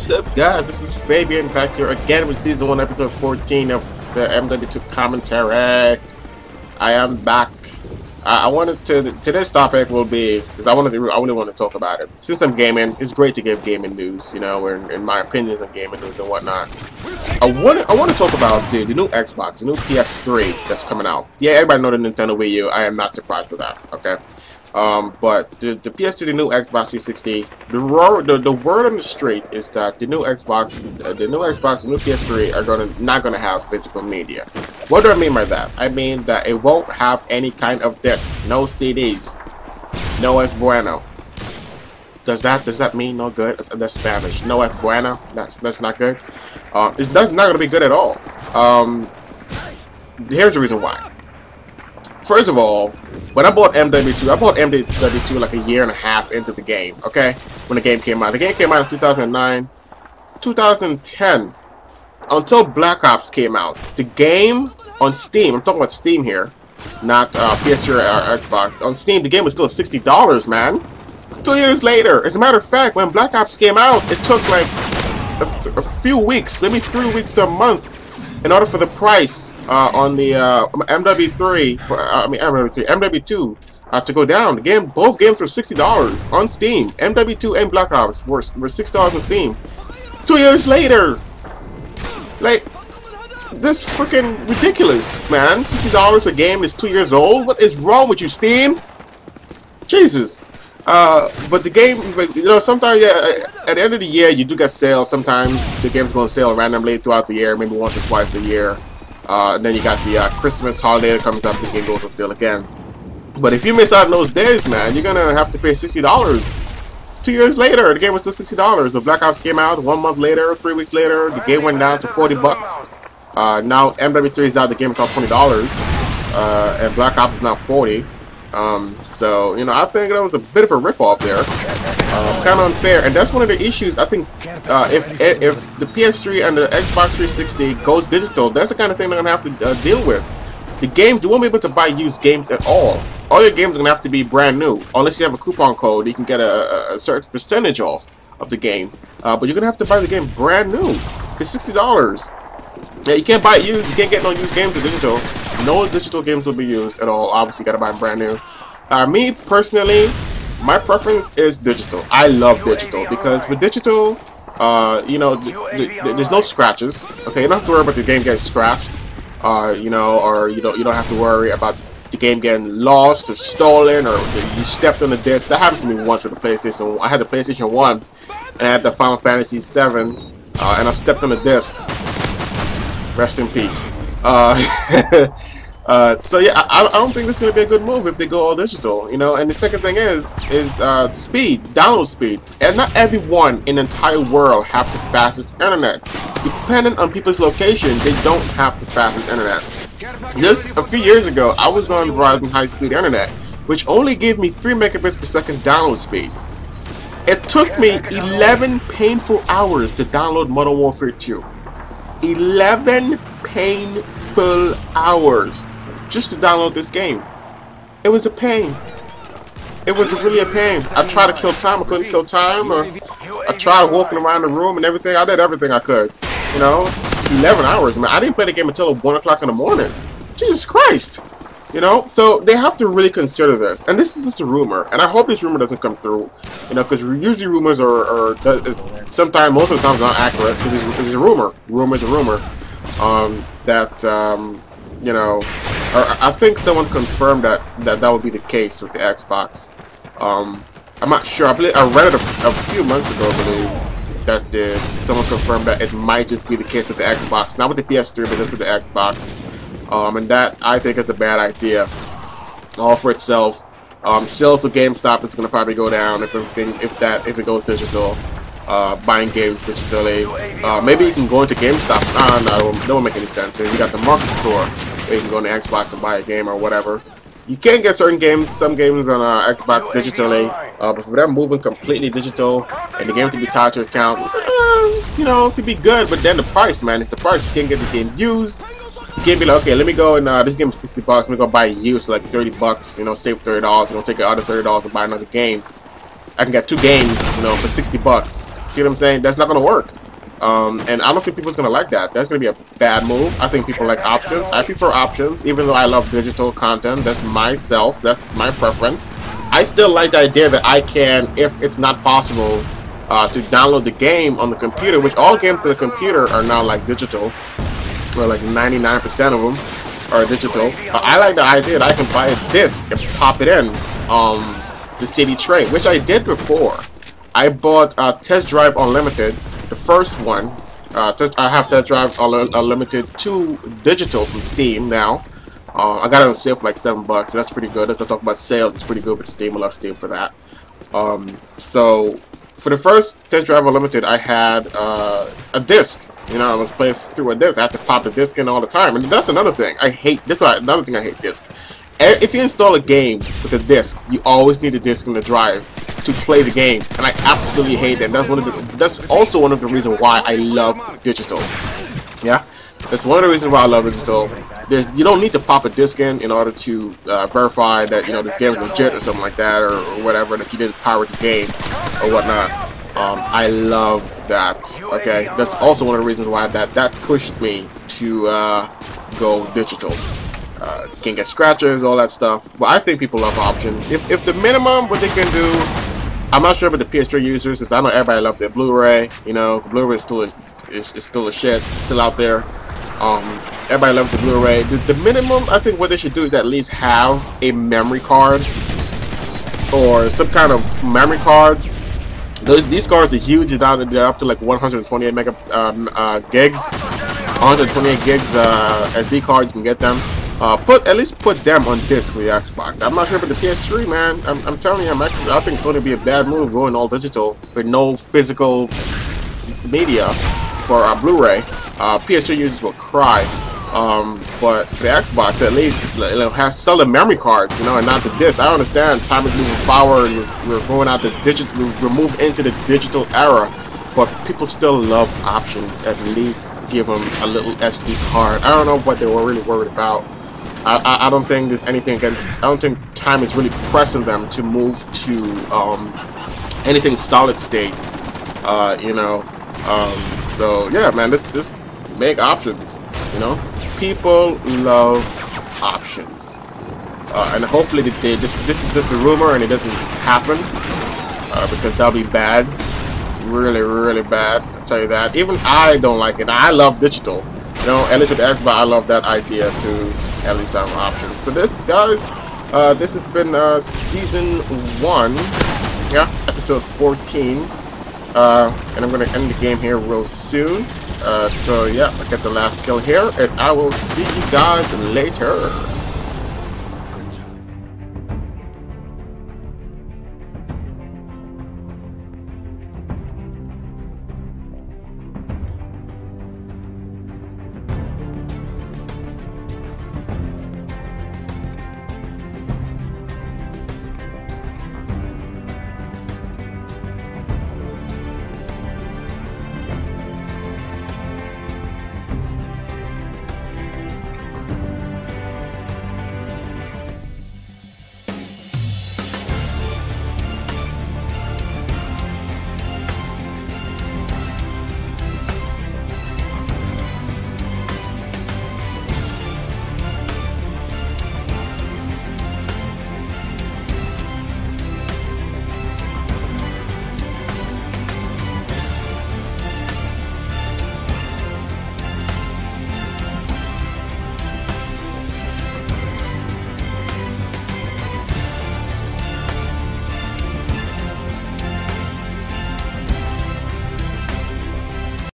What's up, guys? This is Fabian back here again with Season 1, Episode 14 of the MW2 commentary. I am back. I wanted to. Today's topic will be because I really want to talk about it. Since I'm gaming, it's great to give gaming news, you know, and my opinions on gaming news and whatnot. I want to talk about the new Xbox, the new PS3 that's coming out. Yeah, everybody know the Nintendo Wii U. I am not surprised for that. Okay. But the PS2, the new Xbox 360, the word on the street is that the new Xbox, the new PS3 are not gonna have physical media. What do I mean by that? I mean that it won't have any kind of disc, no CDs, no es bueno. Does that mean no good? That's Spanish. No es bueno. That's not good. That's not gonna be good at all. Here's the reason why. First of all, when I bought MW2 like a year and a half into the game, okay? When the game came out. The game came out in 2009, 2010, until Black Ops came out. The game on Steam, I'm talking about Steam here, not PS3 or Xbox. On Steam, the game was still $60, man. 2 years later. As a matter of fact, when Black Ops came out, it took like a few weeks, maybe 3 weeks to a month, in order for the price on the MW2 to go down. Both games were $60 on Steam. MW2 and Black Ops were $6 on Steam. 2 years later, like, this freaking ridiculous, man. $60 a game is 2 years old. What is wrong with you, Steam? Jesus. But the game, you know, sometimes, yeah, at the end of the year, you do get sales. Sometimes the game's going to sale randomly throughout the year, maybe once or twice a year. And then you got the Christmas holiday that comes up, the game goes on sale again. But if you miss out on those days, man, you're going to have to pay $60. 2 years later, the game was still $60. The Black Ops came out 1 month later, 3 weeks later, the game went down to $40. Now MW3 is out, the game is now $20. And Black Ops is now $40. So, you know, I think that was a bit of a rip-off there. Kind of unfair, and that's one of the issues. I think if the PS3 and the Xbox 360 goes digital, that's the kind of thing they're going to have to deal with. The games, you won't be able to buy used games at all. All your games are going to have to be brand new. Unless you have a coupon code, you can get a certain percentage off of the game. But you're going to have to buy the game brand new for $60. Yeah, you can't buy it used. You can't get no used games with digital. No digital games will be used at all. Obviously, you gotta buy them brand new. Me personally, my preference is digital. I love digital because with digital, you know, there's no scratches. Okay, you don't have to worry about the game getting scratched. You know, or you don't have to worry about the game getting lost or stolen or you stepped on the disc. That happened to me once with the PlayStation. I had the PlayStation 1 and I had the Final Fantasy 7, and I stepped on the disc. Rest in peace. So yeah, I don't think this is going to be a good move if they go all digital, you know. And the second thing is speed, download speed. And not everyone in the entire world have the fastest internet. Depending on people's location, they don't have the fastest internet. Just a few years ago, I was on Verizon high-speed internet, which only gave me 3 megabits per second download speed. It took me 11 painful hours to download Modern Warfare 2. 11 painful hours just to download this game. It was a pain. It was really a pain. I tried to kill time. I couldn't kill time. I tried walking around the room and everything. I did everything I could. You know, 11 hours, man. I didn't play the game until 1 o'clock in the morning. Jesus Christ. You know, so they have to really consider this. And this is just a rumor. And I hope this rumor doesn't come through. You know, because usually rumors are sometimes, most of the time, not accurate. Because it's a rumor. Rumor is a rumor. You know, or I think someone confirmed that would be the case with the Xbox. I'm not sure. I read it a few months ago, I believe, that someone confirmed that it might just be the case with the Xbox. Not with the PS3, but just with the Xbox. And that, I think, is a bad idea all for itself. Sales with GameStop is going to probably go down if it goes digital. Buying games digitally. Maybe you can go into GameStop. No, that won't make any sense. You got the market store where you can go on the Xbox and buy a game or whatever. You can get certain games, some games on Xbox digitally, but for them moving completely digital and the game to be tied to your account, you know, it could be good. But then the price, man, it's the price. You can't get the game used. You can't be like, okay, let me go and this game is $60. Let me go buy it used for like $30. You know, save $30. You know, take the other $30 and buy another game. I can get 2 games, you know, for $60. See what I'm saying? That's not gonna work. And I don't think people's gonna like that. That's gonna be a bad move. I think people like options. I prefer options, even though I love digital content. That's myself. That's my preference. I still like the idea that I can, if it's not possible, to download the game on the computer, which all games on the computer are now like digital, or like 99% of them are digital. I like the idea that I can buy a disc and pop it in the CD tray, which I did before. I bought Test Drive Unlimited, the first one. I have Test Drive Unlimited 2 digital from Steam now. I got it on sale for like $7, so that's pretty good. As I talk about sales, it's pretty good with Steam. I love Steam for that. So for the first Test Drive Unlimited, I had a disc. You know, I was playing through a disc. I had to pop the disc in all the time, and that's another thing. I hate this. Another thing I hate disc. If you install a game with a disc, you always need a disc in the drive to play the game, and I absolutely hate it. And that's also one of the reasons why I love digital. Yeah, that's one of the reasons why I love digital. You don't need to pop a disc in order to verify that, you know, the game is legit or something like that, or whatever, that you didn't pirate the game or whatnot. I love that. Okay, that's also one of the reasons why that pushed me to go digital. You can get scratches, all that stuff, but I think people love options. If the minimum what they can do, I'm not sure about the PS3 users, since I know everybody loves their Blu-ray. You know, Blu-ray is still a shit, still out there. Everybody loves the Blu-ray. The minimum, I think, what they should do is at least have a memory card or some kind of memory card. These cards are huge. They're up to like 128 gigs, 128 gigs SD card. You can get them. At least put them on disc for the Xbox. I'm not sure about the PS3, man. I'm telling you, I think it's going to be a bad move going all digital with no physical media for Blu-ray. PS3 users will cry. But for the Xbox, at least, you know, sell the memory cards, you know, and not the disc. I understand time is moving forward, and we're going out the digital. We're moving into the digital era. But people still love options. At least give them a little SD card. I don't know what they were really worried about. I don't think there's anything against. I don't think time is really pressing them to move to anything solid state. You know. So yeah, man, this make options. You know, people love options, and hopefully this is just a rumor and it doesn't happen, because that'll be bad, really bad. I'll tell you that. Even I don't like it. I love digital. You know, at least with Xbox, I love that idea to at least have options. So this, guys, this has been season 1, yeah, episode 14, and I'm gonna end the game here real soon. So yeah, I get the last kill here, and I will see you guys later.